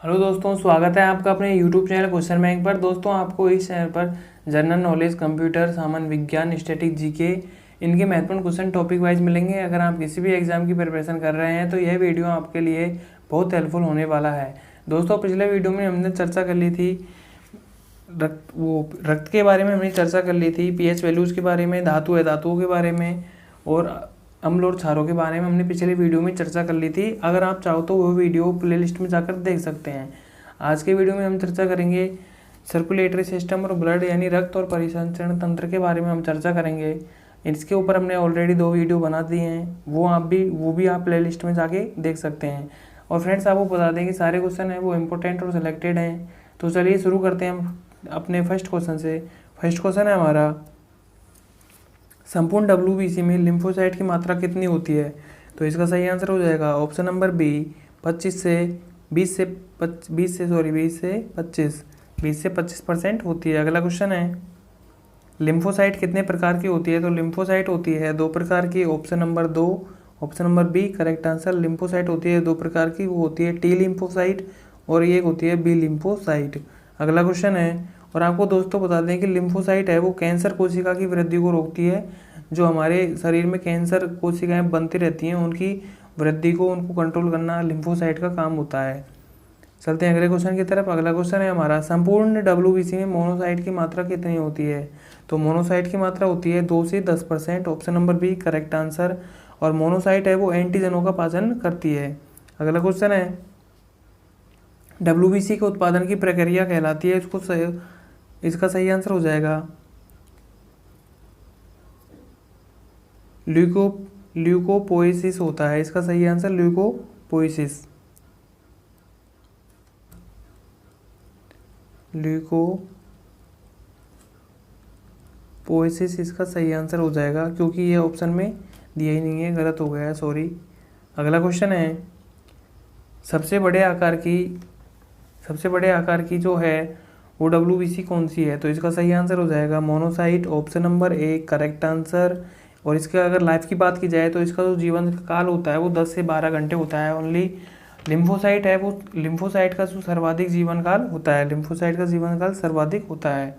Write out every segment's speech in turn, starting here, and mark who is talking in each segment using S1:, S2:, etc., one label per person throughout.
S1: Hello दोस्तों, स्वागत है आपका अपने YouTube चैनल क्वेश्चन बैंक पर। दोस्तों, आपको इस चैनल पर जनरल नॉलेज, कंप्यूटर, सामान्य विज्ञान, स्टैटिक, जीके इनके महत्वपूर्ण क्वेश्चन टॉपिक वाइज मिलेंगे। अगर आप किसी भी एग्जाम की प्रिपरेशन कर रहे हैं तो यह वीडियो आपके लिए बहुत हेल्पफुल होने वाला है। दोस्तों, पिछले वीडियो में हमने चर्चा कर ली थी रक्त के बारे में हमने चर्चा कर ली थी, पीएच वैल्यूज़ के बारे में, धातु अधातुओं के बारे में और अम्ल और क्षारों के बारे में हमने पिछले वीडियो में चर्चा कर ली थी। अगर आप चाहो तो वो वीडियो प्लेलिस्ट में जाकर देख सकते हैं। आज के वीडियो में हम चर्चा करेंगे सर्कुलेटरी सिस्टम और ब्लड यानी रक्त और परिसंचरण तंत्र के बारे में हम चर्चा करेंगे। इसके ऊपर हमने ऑलरेडी 2 वीडियो बना दिए हैं, वो भी आप प्लेलिस्ट में जाके देख सकते हैं। और फ्रेंड्स, आपको बता दें कि सारे क्वेश्चन हैं वो इम्पोर्टेंट और सिलेक्टेड हैं। तो चलिए शुरू करते हैं हम अपने फर्स्ट क्वेश्चन से। फर्स्ट क्वेश्चन है हमारा, संपूर्ण WBC में लिम्फोसाइट की मात्रा कितनी होती है? तो इसका सही आंसर हो जाएगा ऑप्शन नंबर बी, 25 से 25% होती है। अगला क्वेश्चन है, लिम्फोसाइट कितने प्रकार की होती है? तो लिम्फोसाइट होती है 2 प्रकार की। Option number 2, option number B correct answer. Lymphocyte होती है 2 प्रकार की, वो होती है टी लिम्फोसाइट और एक होती है बी लिम्फोसाइट। अगला क्वेश्चन है, और आपको दोस्तों बता दें कि लिम्फोसाइट है वो कैंसर कोशिका की वृद्धि को रोकती है। जो हमारे शरीर में कैंसर कोशिकाएं बनती रहती हैं उनकी वृद्धि को, उनको कंट्रोल करना लिम्फोसाइट का काम होता है। चलते हैं अगले क्वेश्चन की तरफ। अगला क्वेश्चन है हमारा, संपूर्ण WBC में मोनोसाइट की मात्रा कितनी होती है? तो मोनोसाइट की मात्रा होती है 2 से 10%। Option number B correct answer. और मोनोसाइट है वो एंटीजनों का पाचन करती है। अगला क्वेश्चन है, WBC के उत्पादन की प्रक्रिया कहलाती है, इसका सही आंसर हो जाएगा ल्यूकोपोएसिस होता है। इसका सही आंसर ल्यूकोपोएसिस इसका सही आंसर हो जाएगा, क्योंकि ये ऑप्शन में दिया ही नहीं है, गलत हो गया है, सॉरी। अगला क्वेश्चन है, सबसे बड़े आकार की जो है वो WBC कौन सी है? तो इसका सही आंसर हो जाएगा monocyte. Option number A correct answer. और इसका अगर लाइफ की बात की जाए तो इसका जो जीवन काल होता है वो 10 से 12 घंटे होता है। ओनली लिम्फोसाइट है वो, लिम्फोसाइट का जो सर्वाधिक जीवन काल होता है, लिम्फोसाइट का जीवन काल सर्वाधिक होता है।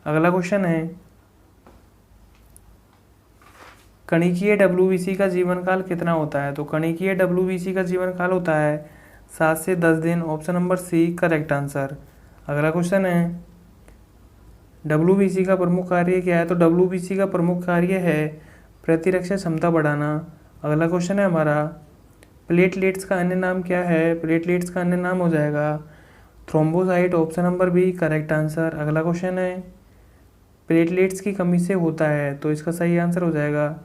S1: अगला क्वेश्चन है, कणिकीय WBC का जीवन काल कितना होता है? तो कणिकीय WBC का जीवन काल होता है 7 से 10 दिन। Option number C correct answer. अगला क्वेश्चन है, WBC का प्रमुख कार्य क्या है? तो WBC का प्रमुख कार्य है प्रतिरक्षा क्षमता बढ़ाना। अगला क्वेश्चन है हमारा, प्लेटलेट्स का अन्य नाम क्या है? प्लेटलेट्स का अन्य नाम हो जाएगा thrombocyte. Option number B correct answer. अगला क्वेश्चन है, प्लेटलेट्स की कमी से होता है, तो इसका सही आंसर हो जाएगा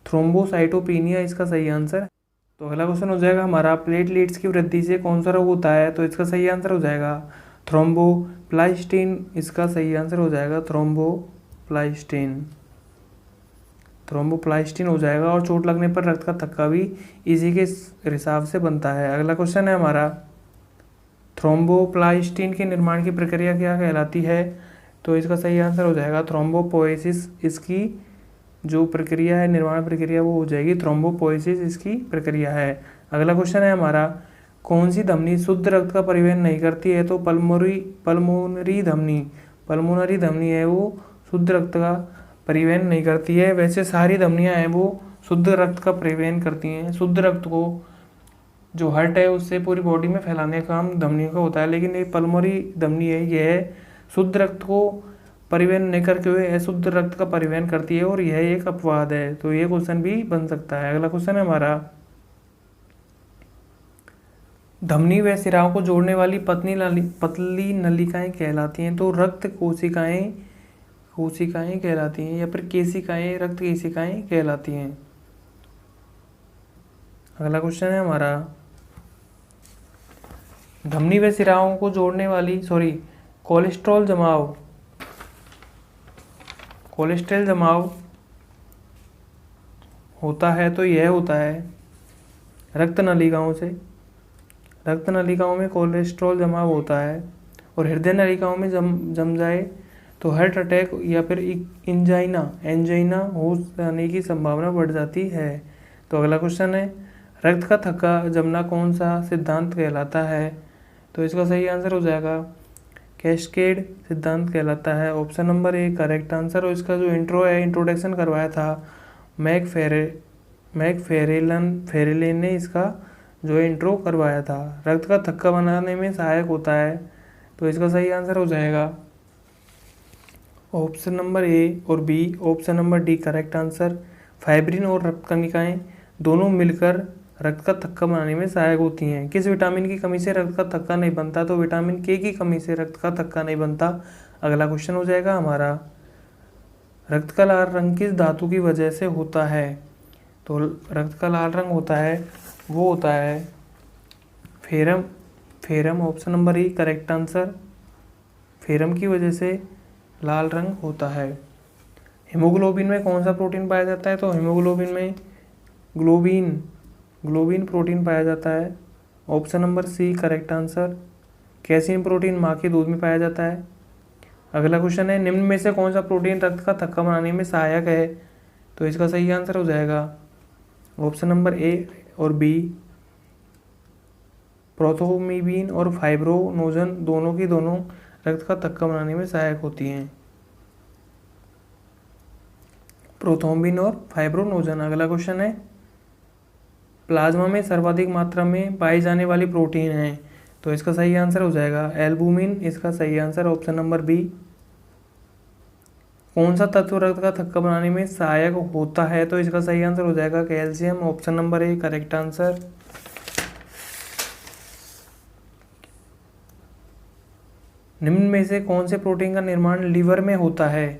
S1: थ्रोम्बोसाइटोपिनिया, इसका सही आंसर। तो अगला क्वेश्चन हो जाएगा हमारा, प्लेटलेट्स की वृद्धि से कौन सा रोग होता है? तो इसका सही आंसर हो जाएगा थ्रोम्बोप्लास्टिन, इसका सही आंसर हो जाएगा थ्रोम्बोप्लास्टिन हो जाएगा। और चोट लगने पर रक्त का थक्का भी इसी के रिसाव से बनता है। अगला क्वेश्चन है हमारा, थ्रोम्बोप्लास्टिन के निर्माण की प्रक्रिया क्या कहलाती है? तो इसका सही आंसर हो जाएगा थ्रोम्बोपोएसिस। इसकी जो प्रक्रिया है, निर्माण प्रक्रिया, वो हो जाएगी थ्रोम्बोपोएसिस, इसकी प्रक्रिया है। अगला क्वेश्चन है हमारा, कौन सी धमनी शुद्ध रक्त का परिवहन नहीं करती है? तो पल्मोनरी धमनी है वो शुद्ध रक्त का परिवहन नहीं करती है। वैसे सारी धमनियां हैं वो शुद्ध रक्त का परिवहन करती हैं। शुद्ध रक्त को जो हार्ट है उससे पूरी बॉडी में फैलाने का काम धमनियों का होता है, लेकिन ये पल्मोनरी धमनी है, यह शुद्ध रक्त को परिवहन नहीं करते हुए अशुद्ध रक्त का परिवहन करती है, और यह एक अपवाद है। तो ये क्वेश्चन भी बन सकता है। अगला क्वेश्चन है हमारा, धमनी व सिराओं को जोड़ने वाली पतली नलिकाएं कहलाती हैं। तो रक्त कोशिकाएं कहलाती हैं, या फिर केशिकाएं, रक्त केशिकाएं कहलाती हैं। अगला क्वेश्चन है हमारा, धमनी व सिराओं को जोड़ने वाली कोलेस्ट्रॉल जमाव होता है, तो यह होता है रक्त नलिकाओं से। रक्त नलिकाओं में कोलेस्ट्रॉल जमाव होता है, और हृदय नलिकाओं में जम जाए तो हार्ट अटैक या फिर एंजाइना हो जाने की संभावना बढ़ जाती है। तो अगला क्वेश्चन है, रक्त का थक्का जमना कौन सा सिद्धांत कहलाता है? तो इसका सही आंसर हो जाएगा कैस्केड सिद्धांत कहलाता है। Option number A correct answer. और इसका जो इंट्रो है, इंट्रोडक्शन करवाया था मैकफेरेलेन ने इसका जो इंट्रो करवाया था। रक्त का थक्का बनाने में सहायक होता है, तो इसका सही आंसर हो जाएगा ऑप्शन नंबर ए और B. Option number D correct answer. Fibrin और रक्त कणिकाएं दोनों मिलकर रक्त का थक्का बनाने में सहायक होती हैं। किस विटामिन की कमी से रक्त का थक्का नहीं बनता? तो विटामिन के की कमी से रक्त का थक्का नहीं बनता। अगला क्वेश्चन हो जाएगा हमारा, रक्त का लाल रंग किस धातु की वजह से होता है? तो रक्त का लाल रंग होता है, वो होता है फेरम। ऑप्शन नंबर ई करेक्ट आंसर। फेरम की वजह से लाल रंग होता है। हीमोग्लोबिन में कौन सा प्रोटीन पाया जाता है? तो हीमोग्लोबिन में ग्लोबिन प्रोटीन पाया जाता है। Option number C correct answer. Casein protein माँ के दूध में पाया जाता है। अगला क्वेश्चन है, निम्न में से कौन सा प्रोटीन रक्त का थक्का बनाने में सहायक है? तो इसका सही आंसर हो जाएगा ऑप्शन नंबर ए और बी। प्रोथोमीबिन और फाइब्रोनोजन दोनों की दोनों रक्त का थक्का बनाने में सहायक होती हैं। प्रोथोम्बिन और फाइब्रोनोजन। अगला क्वेश्चन है, प्लाज्मा में सर्वाधिक मात्रा में पाई जाने वाली प्रोटीन है? तो इसका सही आंसर हो जाएगा एल्बुमिन। इसका सही आंसर ऑप्शन नंबर बी। कौन सा तत्व रक्त का थक्का बनाने में सहायक होता है? तो इसका सही आंसर हो जाएगा calcium. Option number A correct answer. निम्न में से कौन से प्रोटीन का निर्माण लीवर में होता है?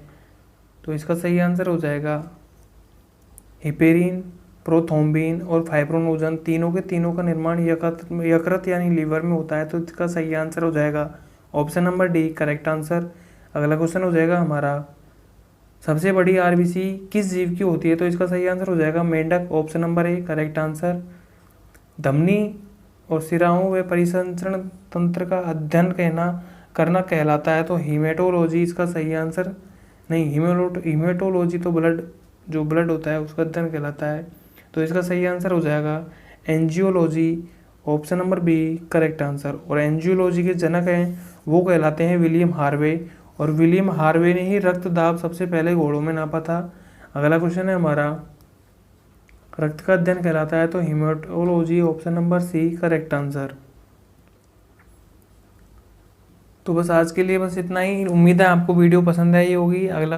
S1: तो इसका सही आंसर हो जाएगा हिपेरिन, प्रोथोम्बिन और फाइब्रोनोजन। तीनों के तीनों का निर्माण यकृत यानी लीवर में होता है, तो इसका सही आंसर हो जाएगा option number D correct answer. अगला क्वेश्चन हो जाएगा हमारा, सबसे बड़ी आरबीसी किस जीव की होती है? तो इसका सही आंसर हो जाएगा मेंढक। Option number A correct answer. धमनी और सिराओं व परिसंचरण तंत्र का अध्ययन करना कहलाता है, तो हीमेटोलॉजी इसका सही आंसर नहीं। हीमेटोलॉजी तो ब्लड होता है उसका अध्ययन कहलाता है, तो इसका सही आंसर हो जाएगा angiology. Option number B correct answer. और एंजियोलॉजी के जनक हैं वो कहलाते हैं विलियम हार्वे, और विलियम हार्वे ने ही रक्त दाब सबसे पहले घोड़ों में नापा था। अगला क्वेश्चन है हमारा, रक्त का अध्ययन कहलाता है, तो haematology. Option number C correct answer. तो बस आज के लिए बस इतना ही। उम्मीद है आपको वीडियो पसंद आई होगी। अगला